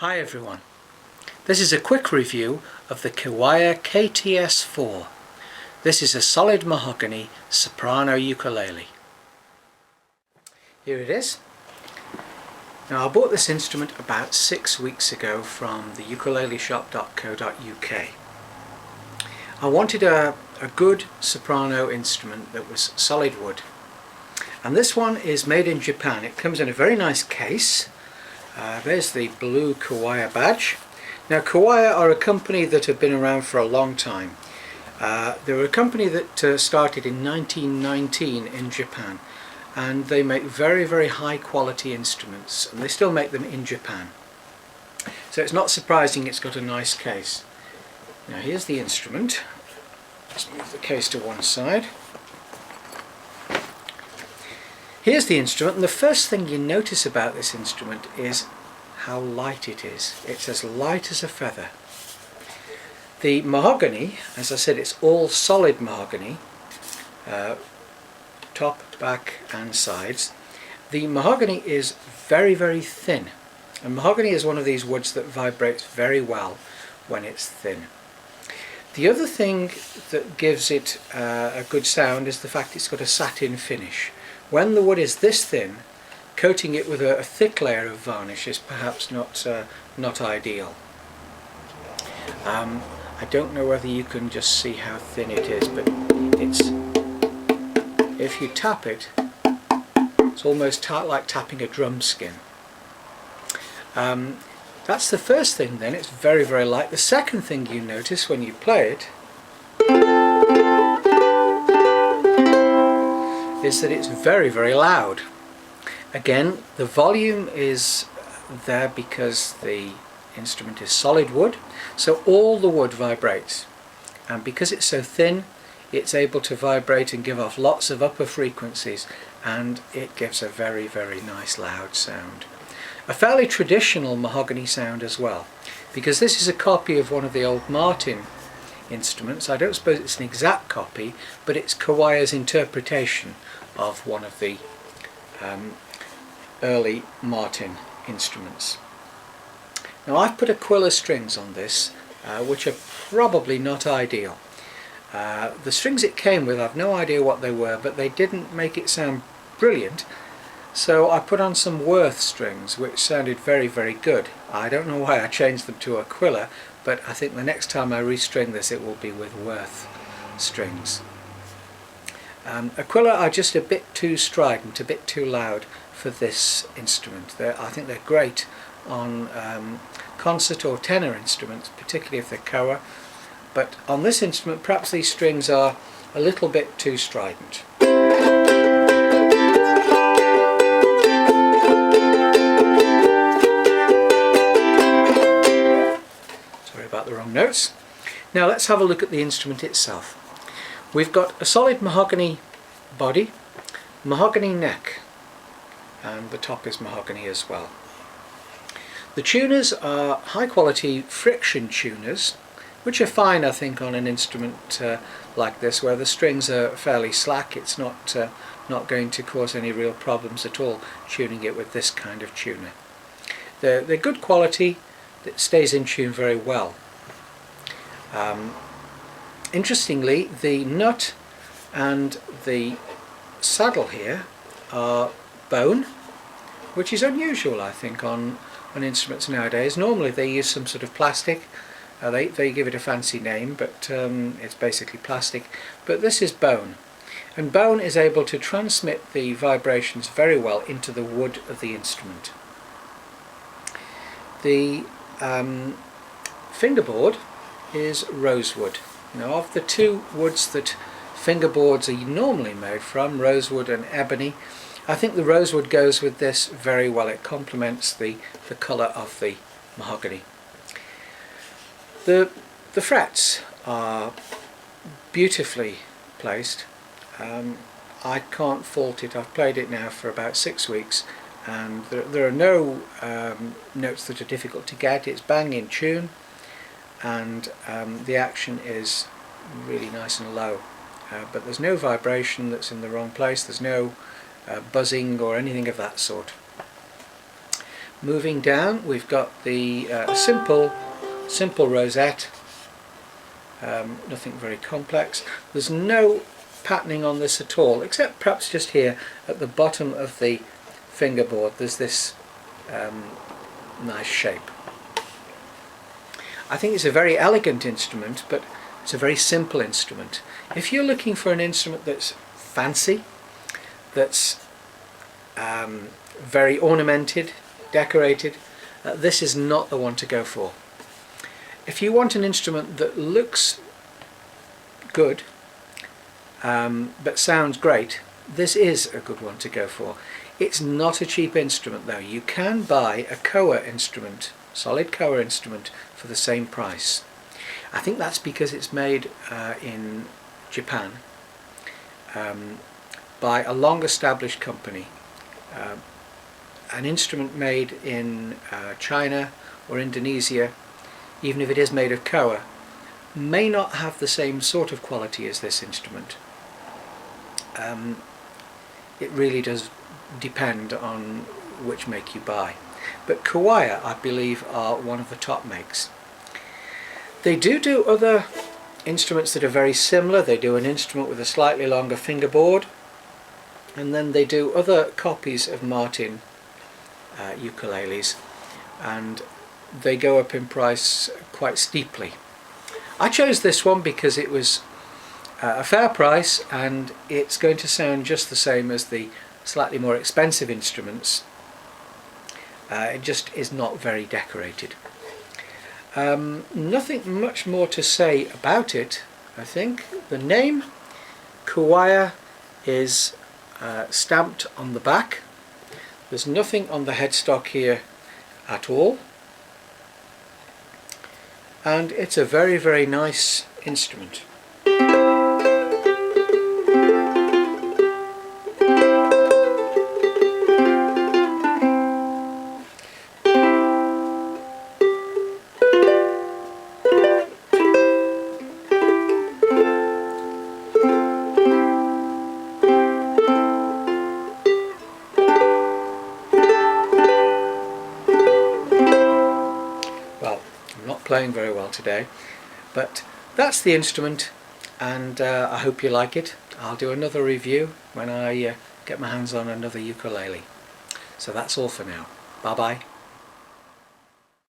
Hi everyone, this is a quick review of the Kiwaya KTS-4. This is a solid mahogany soprano ukulele. Here it is. Now I bought this instrument about 6 weeks ago from the ukuleleshop.co.uk. I wanted a good soprano instrument that was solid wood, and this one is made in Japan. It comes in a very nice case. There's the blue Kiwaya badge. Now Kiwaya are a company that have been around for a long time. They were a company that started in 1919 in Japan, and they make very high quality instruments, and they still make them in Japan. So it's not surprising it's got a nice case. Now here's the instrument. Let's move the case to one side. Here's the instrument, and the first thing you notice about this instrument is how light it is. It's as light as a feather. The mahogany, as I said, it's all solid mahogany, top, back and sides. The mahogany is very thin, and mahogany is one of these woods that vibrates very well when it's thin. The other thing that gives it a good sound is the fact it's got a satin finish. When the wood is this thin, coating it with a thick layer of varnish is perhaps not ideal. I don't know whether you can just see how thin it is, but if you tap it, it's almost like tapping a drum skin. That's the first thing then, it's very light. The second thing you notice when you play it is that it's very loud. Again, the volume is there because the instrument is solid wood, so all the wood vibrates, and because it's so thin it's able to vibrate and give off lots of upper frequencies, and it gives a very nice loud sound. A fairly traditional mahogany sound as well, because this is a copy of one of the old Martin instruments. I don't suppose it's an exact copy, but it's Kiwaya's interpretation of one of the early Martin instruments. Now I've put Aquila strings on this, which are probably not ideal. The strings it came with, I've no idea what they were, but they didn't make it sound brilliant, so I put on some Worth strings which sounded very good. I don't know why I changed them to Aquila, but I think the next time I restring this it will be with Worth strings. Aquila are just a bit too strident, a bit too loud for this instrument. I think they're great on concert or tenor instruments, particularly if they're koa, but on this instrument perhaps these strings are a little bit too strident. Sorry about the wrong notes. Now let's have a look at the instrument itself. We've got a solid mahogany body, mahogany neck, and the top is mahogany as well. The tuners are high quality friction tuners, which are fine I think on an instrument like this, where the strings are fairly slack. It's not going to cause any real problems at all tuning it with this kind of tuner. They're good quality, that stays in tune very well. Interestingly, the nut and the saddle here are bone, which is unusual I think on instruments nowadays. Normally they use some sort of plastic. They give it a fancy name, but it's basically plastic. But this is bone, and bone is able to transmit the vibrations very well into the wood of the instrument. The fingerboard is rosewood. Now, of the two woods that fingerboards are normally made from, rosewood and ebony, I think the rosewood goes with this very well. It complements the colour of the mahogany. The frets are beautifully placed. I can't fault it. I've played it now for about 6 weeks, and there are no notes that are difficult to get. It's bang in tune, and the action is really nice and low, but there's no vibration that's in the wrong place. There's no buzzing or anything of that sort. Moving down, we've got the simple rosette, nothing very complex. There's no patterning on this at all, except perhaps just here at the bottom of the fingerboard there's this nice shape. I think it's a very elegant instrument, but it's a very simple instrument. If you're looking for an instrument that's fancy, that's very ornamented, decorated, this is not the one to go for. If you want an instrument that looks good but sounds great, this is a good one to go for. It's not a cheap instrument though. You can buy a koa instrument, solid koa instrument, for the same price. I think that's because it's made in Japan by a long established company. An instrument made in China or Indonesia, even if it is made of koa, may not have the same sort of quality as this instrument. It really does depend on which make you buy. But Kiwaya, I believe, are one of the top makes. They do other instruments that are very similar. They do an instrument with a slightly longer fingerboard, and then they do other copies of Martin ukuleles, and they go up in price quite steeply. I chose this one because it was a fair price, and it's going to sound just the same as the slightly more expensive instruments. It just is not very decorated. Nothing much more to say about it, I think. The name Kiwaya is stamped on the back. There's nothing on the headstock here at all, and it's a very, very nice instrument. Playing very well today, but that's the instrument, and I hope you like it. I'll do another review when I get my hands on another ukulele. So that's all for now. Bye bye.